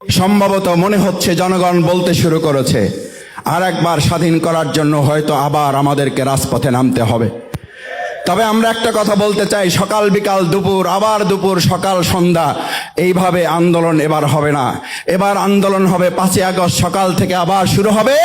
সম্ভবত মনে হচ্ছে জনগণ বলতে শুরু করেছে, আর একবার স্বাধীন করার জন্য হয়তো আবার আমাদেরকে রাজপথে নামতে হবে। তবে আমরা একটা কথা বলতে চাই, সকাল বিকাল দুপুর, আবার দুপুর সকাল সন্ধ্যা, এইভাবে আন্দোলন এবার হবে না। এবার আন্দোলন হবে 5ই আগস্ট সকাল থেকে আবার শুরু হবে।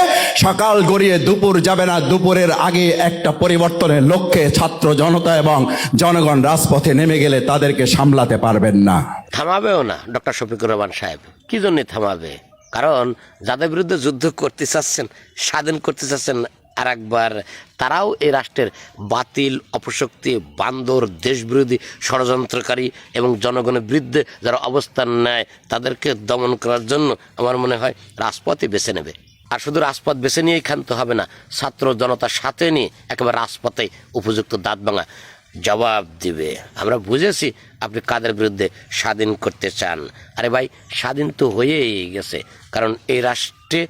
সকাল গড়িয়ে দুপুর যাবে না, দুপুরের আগে একটা পরিবর্তনের লক্ষ্যে ছাত্র জনতা এবং জনগণ রাজপথে নেমে গেলে তাদেরকে সামলাতে পারবেন না। থামাবেও না ডক্টর শফিকুর রহমান সাহেব। কি জন্য থামাবে? কারণ যাদের বিরুদ্ধে যুদ্ধ করতে চাচ্ছেন, স্বাধীন করতে চাচ্ছেন আর একবার, তারাও এই রাষ্ট্রের বাতিল, অপশক্তি, বান্দর, দেশবিরোধী, ষড়যন্ত্রকারী এবং জনগণের বিরুদ্ধে যারা অবস্থান নেয় তাদেরকে দমন করার জন্য আমার মনে হয় রাজপথই বেছে নেবে। আর শুধু রাজপথ বেছে নিয়েই ক্ষান্ত হবে না, ছাত্র জনতার সাথে নিয়ে একেবারে রাজপথে উপযুক্ত দাঁতভাঙা জবাব দিবে। আমরা বুঝেছি আপনি কাদের বিরুদ্ধে স্বাধীন করতে চান। আরে ভাই, স্বাধীন তো হয়েই গেছে, কারণ এই রাষ্ট্রে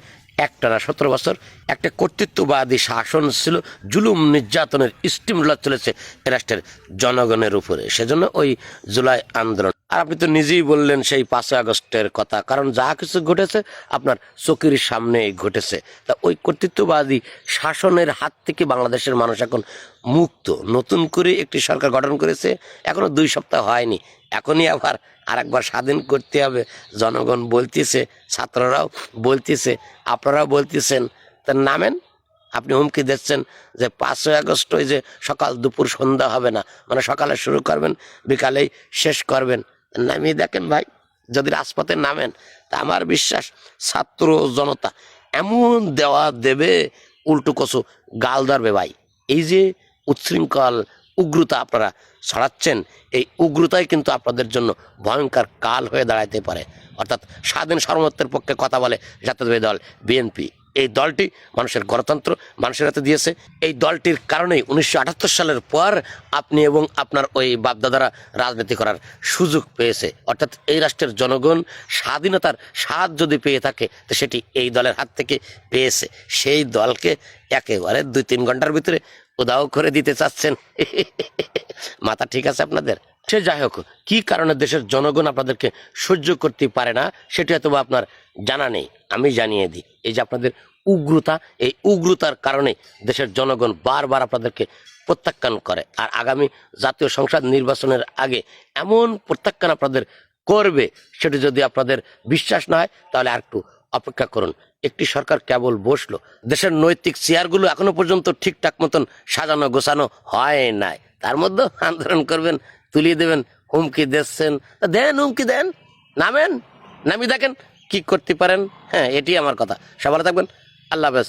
একটানা 17 বছর একটা কর্তৃত্ববাদী শাসন ছিল, জুলুম নির্যাতনের স্টিমুলার চলেছে এ রাষ্ট্রের জনগণের উপরে। সেজন্য ওই জুলাই আন্দোলন। আর আপনি তো নিজেই বললেন সেই 5ই আগস্টের কথা, কারণ যা কিছু ঘটেছে আপনার চোখের সামনেই ঘটেছে। তা ওই কর্তৃত্ববাদী শাসনের হাত থেকে বাংলাদেশের মানুষ এখন মুক্ত। নতুন করে একটি সরকার গঠন করেছে, এখনো 2 সপ্তাহ হয়নি, এখনই আবার আরেকবার স্বাধীন করতে হবে। জনগণ বলতেছে, ছাত্ররাও বলতেছে, আপনারাও বলতেছেন, তা নামেন। আপনি হুমকি দিচ্ছেন যে 5ই আগস্ট ওই যে সকাল দুপুর সন্ধ্যা হবে না, মানে সকালে শুরু করবেন বিকালেই শেষ করবেন। নামিয়ে দেখেন ভাই, যদি রাজপথে নামেন তা আমার বিশ্বাস ছাত্র জনতা এমন দেওয়া দেবে, উল্টো কচু গাল ধরবে ভাই। এই যে উচ্ছৃঙ্খল উগ্রতা আপনারা ছড়াচ্ছেন, এই উগ্রতাই কিন্তু আপনাদের জন্য ভয়ঙ্কর কাল হয়ে দাঁড়াইতে পারে। অর্থাৎ স্বাধীন সার্বভৌমত্বের পক্ষে কথা বলে জাতীয়তাবাদী দল বিএনপি, এই দলটি মানুষের গণতন্ত্র মানুষের হাতে দিয়েছে। এই দলটির কারণেই 1978 সালের পর আপনি এবং আপনার ওই বাপদাদারা রাজনীতি করার সুযোগ পেয়েছে। অর্থাৎ এই রাষ্ট্রের জনগণ স্বাধীনতার স্বাদ যদি পেয়ে থাকে তো সেটি এই দলের হাত থেকে পেয়েছে। সেই দলকে একেবারে 2-3 ঘন্টার ভিতরে উদাও করে দিতে চাচ্ছেন। মাথা ঠিক আছে আপনাদের? সে যাই হোক, কি কারণে দেশের জনগণ আপনাদেরকে সহ্য করতে পারে না সেটা হয়তো আপনার জানা নেই, আমি জানিয়ে দিই। এই যে আপনাদের উগ্রতা, এই উগ্রতার কারণে দেশের জনগণ বারবার আপনাদেরকে প্রত্যাখ্যান করে। আর আগামী জাতীয় সংসদ নির্বাচনের আগে এমন প্রত্যাখ্যান আপনাদের করবে, সেটা যদি আপনাদের বিশ্বাস না হয় তাহলে আর একটু অপেক্ষা করুন। একটি সরকার কেবল বসলো, দেশের নৈতিক চেয়ারগুলো এখনো পর্যন্ত ঠিকঠাক মতন সাজানো গোছানো হয় নাই, তার মধ্যে আন্দোলন করবেন, তুলিয়ে দেবেন, হুমকি দিচ্ছেন, দেন হুমকি দেন, নামেন, নামিয়ে দেখেন কি করতে পারেন। হ্যাঁ, এটি আমার কথা। সবাই ভালো থাকবেন, আল্লাহ হাফেজ।